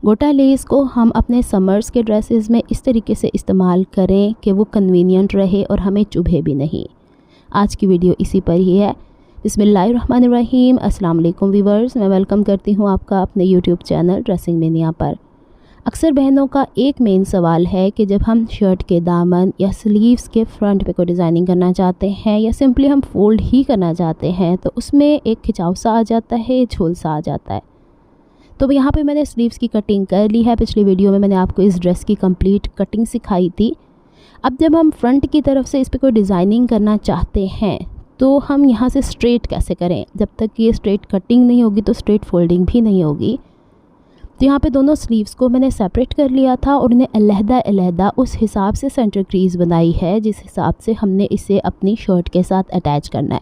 गोटा लेस को हम अपने समर्स के ड्रेसेस में इस तरीके से इस्तेमाल करें कि वो कन्वीनियंट रहे और हमें चुभे भी नहीं। आज की वीडियो इसी पर ही है। बिस्मिल्लाहिर्रहमानिर्रहीम। अस्सलाम वालेकुम व्यूअर्स, मैं वेलकम करती हूँ आपका अपने यूट्यूब चैनल ड्रेसिंग मेनिया पर। अक्सर बहनों का एक मेन सवाल है कि जब हम शर्ट के दामन या स्लीव्स के फ्रंट पे कोई डिज़ाइनिंग करना चाहते हैं या सिंपली हम फोल्ड ही करना चाहते हैं तो उसमें एक खिंचाव सा आ जाता है, झोल सा आ जाता है। तो यहाँ पे मैंने स्लीव्स की कटिंग कर ली है। पिछली वीडियो में मैंने आपको इस ड्रेस की कंप्लीट कटिंग सिखाई थी। अब जब हम फ्रंट की तरफ से इस पर कोई डिज़ाइनिंग करना चाहते हैं तो हम यहाँ से स्ट्रेट कैसे करें। जब तक ये स्ट्रेट कटिंग नहीं होगी तो स्ट्रेट फोल्डिंग भी नहीं होगी। तो यहाँ पे दोनों स्लीव्स को मैंने सेपरेट कर लिया था और इन्हें अलहदा उस हिसाब से सेंटर क्रीज बनाई है जिस हिसाब से हमने इसे अपनी शर्ट के साथ अटैच करना है।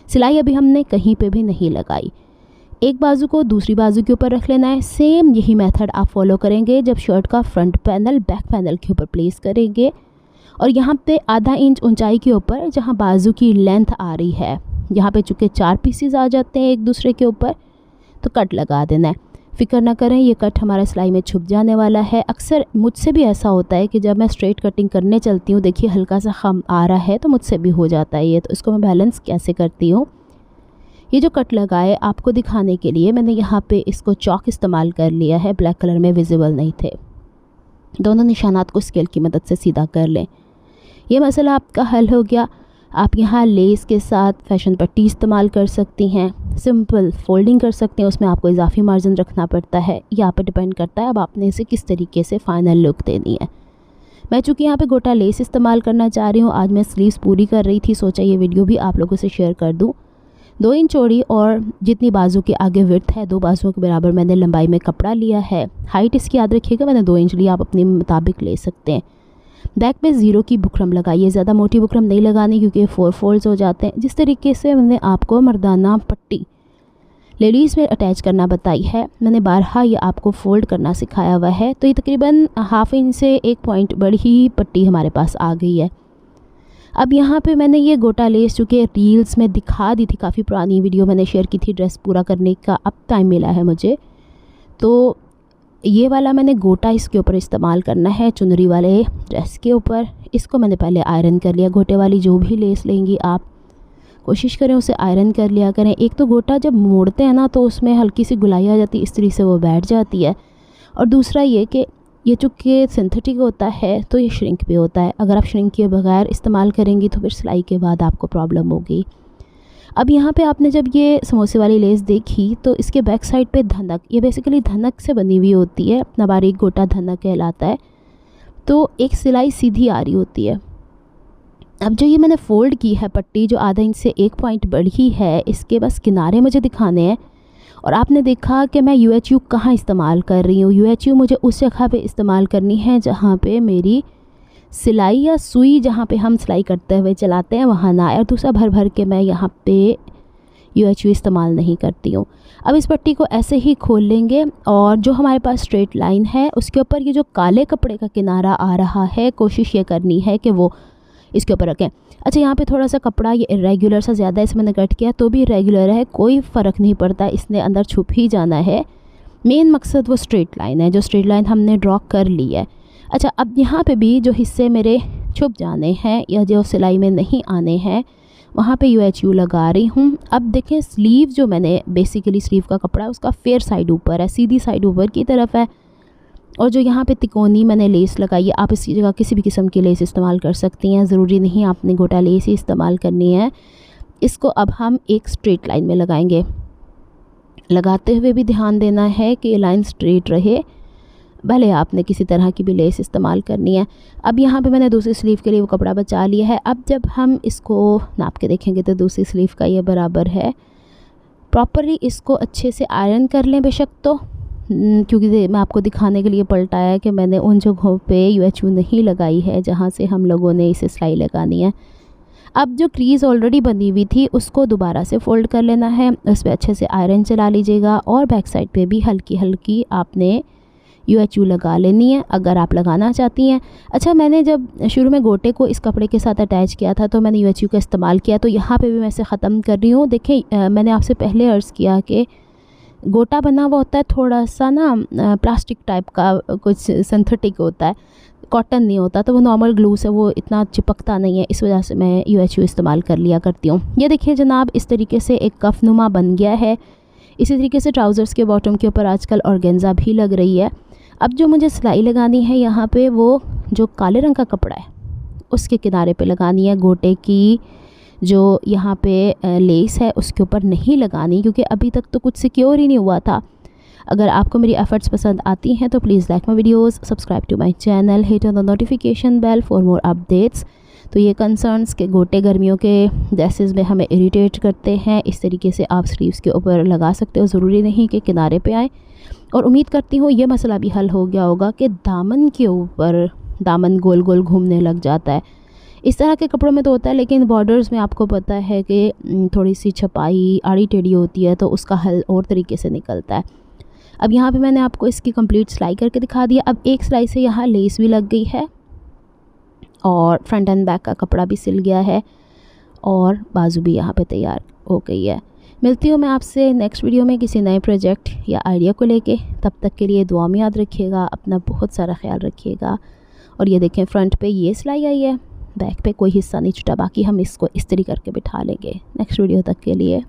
सिलाई अभी हमने कहीं पे भी नहीं लगाई। एक बाजू को दूसरी बाजू के ऊपर रख लेना है। सेम यही मेथड आप फॉलो करेंगे जब शर्ट का फ्रंट पैनल बैक पैनल के ऊपर प्लेस करेंगे और यहाँ पे आधा इंच ऊंचाई के ऊपर जहाँ बाजू की लेंथ आ रही है, यहाँ पे चूँकि 4 पीसेस आ जाते हैं एक दूसरे के ऊपर, तो कट लगा देना है। फिक्र ना करें, ये कट हमारा सिलाई में छुप जाने वाला है। अक्सर मुझसे भी ऐसा होता है कि जब मैं स्ट्रेट कटिंग करने चलती हूँ, देखिए हल्का सा खम आ रहा है तो मुझसे भी हो जाता है ये। तो इसको मैं बैलेंस कैसे करती हूँ, ये जो कट लगाए आपको दिखाने के लिए मैंने यहाँ पे इसको चॉक इस्तेमाल कर लिया है। ब्लैक कलर में विजिबल नहीं थे। दोनों निशानात को स्केल की मदद से सीधा कर लें। ये मसला आपका हल हो गया। आप यहाँ लेस के साथ फैशन पट्टी इस्तेमाल कर सकती हैं, सिंपल फोल्डिंग कर सकते हैं, उसमें आपको इजाफी मार्जिन रखना पड़ता है। ये आप पर डिपेंड करता है अब आपने इसे किस तरीके से फ़ाइनल लुक देनी है। मैं चूँकि यहाँ पे गोटा लेस इस्तेमाल करना चाह रही हूँ, आज मैं स्लीव्स पूरी कर रही थी, सोचा ये वीडियो भी आप लोगों से शेयर कर दूँ। 2 इंच चौड़ी और जितनी बाजू के आगे विड्थ है 2 बाजुओं के बराबर मैंने लंबाई में कपड़ा लिया है। हाइट इसकी याद रखिएगा, मैंने 2 इंच लिया, आप अपने मुताबिक ले सकते हैं। बैक पे 0 की बुकरम लगाइए, ज़्यादा मोटी बुकरम नहीं लगानी क्योंकि 4 फोल्ड्स हो जाते हैं। जिस तरीके से मैंने आपको मर्दाना पट्टी लेडीज़ में अटैच करना बताई है, मैंने बारहा ये आपको फोल्ड करना सिखाया हुआ है। तो ये तकरीबन ½ इंच से 1 पॉइंट बड़ी ही पट्टी हमारे पास आ गई है। अब यहाँ पे मैंने ये गोटा लेस चूँकि रील्स में दिखा दी थी, काफ़ी पुरानी वीडियो मैंने शेयर की थी ड्रेस पूरा करने का, अब टाइम मिला है मुझे, तो ये वाला मैंने गोटा इसके ऊपर इस्तेमाल करना है चुनरी वाले ड्रेस के ऊपर। इसको मैंने पहले आयरन कर लिया। गोटे वाली जो भी लेस लेंगी आप कोशिश करें उसे आयरन कर लिया करें। एक तो गोटा जब मोड़ते हैं ना तो उसमें हल्की सी गुलाई आ जाती है, इस तरह से वो बैठ जाती है। और दूसरा ये कि ये चूँकि सिंथेटिक होता है तो ये श्रिंक भी होता है। अगर आप श्रिंक किए बगैर इस्तेमाल करेंगी तो फिर सिलाई के बाद आपको प्रॉब्लम होगी। अब यहाँ पे आपने जब ये समोसे वाली लेस देखी तो इसके बैक साइड पे धनक, ये बेसिकली धनक से बनी हुई होती है, अपना बारीक गोटा धनक कहलाता है। तो एक सिलाई सीधी आ रही होती है। अब जो ये मैंने फ़ोल्ड की है पट्टी, जो ½ इंच से 1 पॉइंट बढ़ी है, इसके बस किनारे मुझे दिखाने हैं। और आपने देखा कि मैं UHU कहाँ इस्तेमाल कर रही हूँ। UHU मुझे उस जगह पे इस्तेमाल करनी है जहाँ पे मेरी सिलाई या सुई, जहाँ पे हम सिलाई करते हुए चलाते हैं वहाँ ना आए। और दूसरा भर के मैं यहाँ पे UHU इस्तेमाल नहीं करती हूँ। अब इस पट्टी को ऐसे ही खोल लेंगे और जो हमारे पास स्ट्रेट लाइन है उसके ऊपर ये जो काले कपड़े का किनारा आ रहा है, कोशिश ये करनी है कि वो इसके ऊपर रखें। अच्छा, यहाँ पे थोड़ा सा कपड़ा ये इरेगुलर सा ज़्यादा इसे मैंने कट किया, तो भी इरेगुलर है, कोई फ़र्क नहीं पड़ता, इसने अंदर छुप ही जाना है। मेन मकसद वो स्ट्रेट लाइन है, जो स्ट्रेट लाइन हमने ड्रॉ कर ली है। अच्छा, अब यहाँ पे भी जो हिस्से मेरे छुप जाने हैं या जो सिलाई में नहीं आने हैं वहाँ पे UHU लगा रही हूँ। अब देखें स्लीव जो मैंने बेसिकली स्लीव का कपड़ा उसका फेयर साइड ऊपर है, सीधी साइड ऊपर की तरफ है। और जो यहाँ पे तिकोनी मैंने लेस लगाई है, आप इसकी जगह किसी भी किस्म की लेस इस्तेमाल कर सकती हैं, ज़रूरी नहीं आपने गोटा लेस ही इस्तेमाल करनी है। इसको अब हम एक स्ट्रेट लाइन में लगाएंगे। लगाते हुए भी ध्यान देना है कि ये लाइन स्ट्रेट रहे, भले आपने किसी तरह की भी लेस इस्तेमाल करनी है। अब यहाँ पे मैंने दूसरी स्लीव के लिए वो कपड़ा बचा लिया है। अब जब हम इसको नाप के देखेंगे तो दूसरी स्लीव का ये बराबर है। प्रॉपरली इसको अच्छे से आयरन कर लें बेशक, तो क्योंकि मैं आपको दिखाने के लिए पलटाया है कि मैंने उन जगहों पे UHU नहीं लगाई है जहाँ से हम लोगों ने इसे सिलाई लगानी है। अब जो क्रीज़ ऑलरेडी बनी हुई थी उसको दोबारा से फ़ोल्ड कर लेना है, उस पर अच्छे से आयरन चला लीजिएगा और बैक साइड पे भी हल्की हल्की आपने UHU लगा लेनी है अगर आप लगाना चाहती हैं। अच्छा, मैंने जब शुरू में गोटे को इस कपड़े के साथ अटैच किया था तो मैंने UHU का इस्तेमाल किया, तो यहाँ पे भी मैं इसे ख़त्म कर रही हूँ। देखें, मैंने आपसे पहले अर्ज़ किया कि गोटा बना हुआ होता है थोड़ा सा ना प्लास्टिक टाइप का, कुछ सिंथेटिक होता है, कॉटन नहीं होता, तो वो नॉर्मल ग्लू से वो इतना चिपकता नहीं है, इस वजह से मैं UHU इस्तेमाल कर लिया करती हूँ। ये देखिए जनाब, इस तरीके से एक कफ नुमा बन गया है। इसी तरीके से ट्राउज़र्स के बॉटम के ऊपर आजकल ऑर्गेन्जा भी लग रही है। अब जो मुझे सिलाई लगानी है यहाँ पे, वो जो काले रंग का कपड़ा है उसके किनारे पे लगानी है। गोटे की जो यहाँ पे लेस है उसके ऊपर नहीं लगानी, क्योंकि अभी तक तो कुछ सिक्योर ही नहीं हुआ था। अगर आपको मेरी एफर्ट्स पसंद आती हैं तो please like my videos, subscribe to my channel, hit on the notification bell for more updates. तो ये कंसर्न्स के गोटे गर्मियों के ड्रेसेस में हमें इरिटेट करते हैं, इस तरीके से आप स्लीव्स के ऊपर लगा सकते हो, ज़रूरी नहीं कि किनारे पे आए। और उम्मीद करती हूँ ये मसला भी हल हो गया होगा कि दामन के ऊपर दामन गोल गोल घूमने लग जाता है। इस तरह के कपड़ों में तो होता है, लेकिन बॉर्डर्स में आपको पता है कि थोड़ी सी छपाई आड़ी टेढ़ी होती है, तो उसका हल और तरीके से निकलता है। अब यहाँ पे मैंने आपको इसकी कंप्लीट सिलाई करके दिखा दिया। अब एक सिलाई से यहाँ लेस भी लग गई है और फ्रंट एंड बैक का कपड़ा भी सिल गया है और बाजू भी यहाँ पे तैयार हो गई है। मिलती हूँ मैं आपसे नेक्स्ट वीडियो में किसी नए प्रोजेक्ट या आइडिया को लेके। तब तक के लिए दुआ में याद रखिएगा, अपना बहुत सारा ख्याल रखिएगा। और ये देखें, फ्रंट पे ये सिलाई आई है, बैक पे कोई हिस्सा नहीं छूटा, बाकी हम इसको इस्त्री करके बिठा लेंगे। नेक्स्ट वीडियो तक के लिए